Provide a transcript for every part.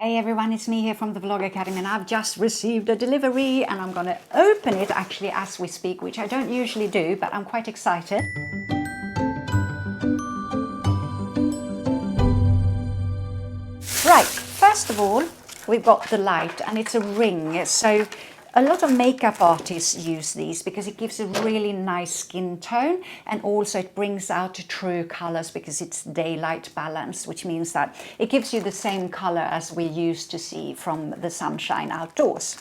Hey everyone, it's me here from the Vlog Academy, and I've just received a delivery and I'm going to open it actually as we speak, which I don't usually do, but I'm quite excited. Right, first of all, we've got the light, and it's a ring. So a lot of makeup artists use these because it gives a really nice skin tone, and also it brings out true colors because it's daylight balance, which means that it gives you the same color as we used to see from the sunshine outdoors.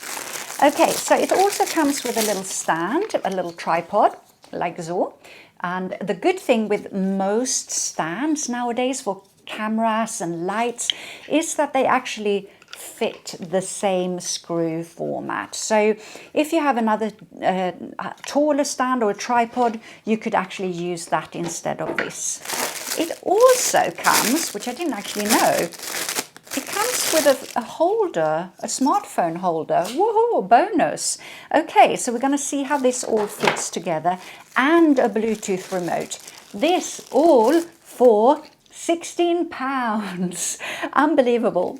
Okay, so it also comes with a little stand, a little tripod like so. And the good thing with most stands nowadays for cameras and lights is that they actually fit the same screw format. So if you have another taller stand or a tripod, you could actually use that instead of this. It also comes, which I didn't actually know, it comes with a holder, a smartphone holder. Woohoo, bonus. Okay, so we're going to see how this all fits together, and a Bluetooth remote. This all for £16. Unbelievable.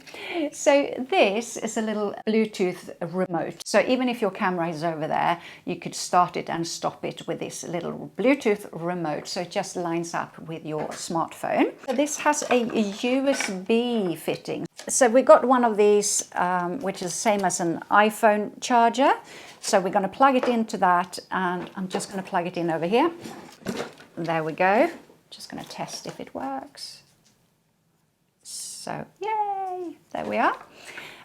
So this is a little Bluetooth remote. So even if your camera is over there, you could start it and stop it with this little Bluetooth remote. So it just lines up with your smartphone. So this has a USB fitting. So we got one of these, which is the same as an iPhone charger. So we're going to plug it into that, and I'm just going to plug it in over here. There we go. Just going to test if it works. So, yay! There we are.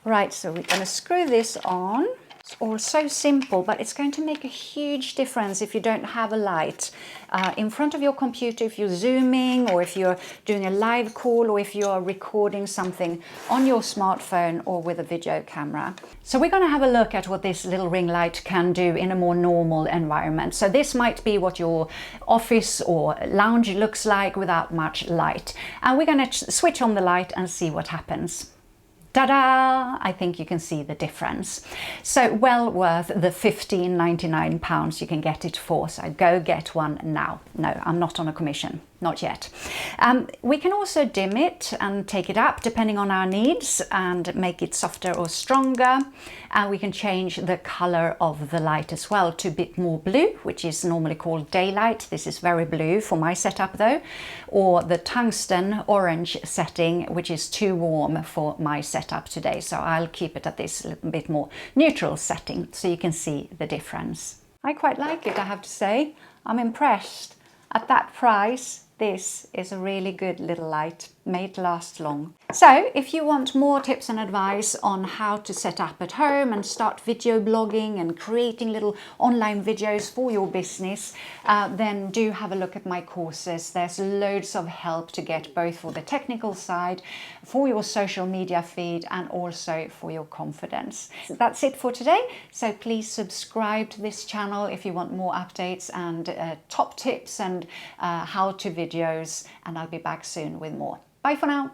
Right, so we're going to screw this on. It's all so simple, but it's going to make a huge difference if you don't have a light in front of your computer, if you're zooming, or if you're doing a live call, or if you're recording something on your smartphone or with a video camera. So we're going to have a look at what this little ring light can do in a more normal environment. So this might be what your office or lounge looks like without much light. And we're going to switch on the light and see what happens. Ta-da! I think you can see the difference. So well worth the £15.99 you can get it for. So go get one now. No, I'm not on a commission. Not yet. We can also dim it and take it up depending on our needs and make it softer or stronger. And we can change the color of the light as well to a bit more blue, which is normally called daylight. This is very blue for my setup though. Or the tungsten orange setting, which is too warm for my setup today. So I'll keep it at this little bit more neutral setting so you can see the difference. I quite like it, I have to say. I'm impressed. At that price, this is a really good little light, made to last long. So if you want more tips and advice on how to set up at home and start video blogging and creating little online videos for your business, then do have a look at my courses. There's loads of help to get, both for the technical side, for your social media feed, and also for your confidence. So that's it for today. So please subscribe to this channel if you want more updates and top tips and how-to videos, and I'll be back soon with more. Bye for now.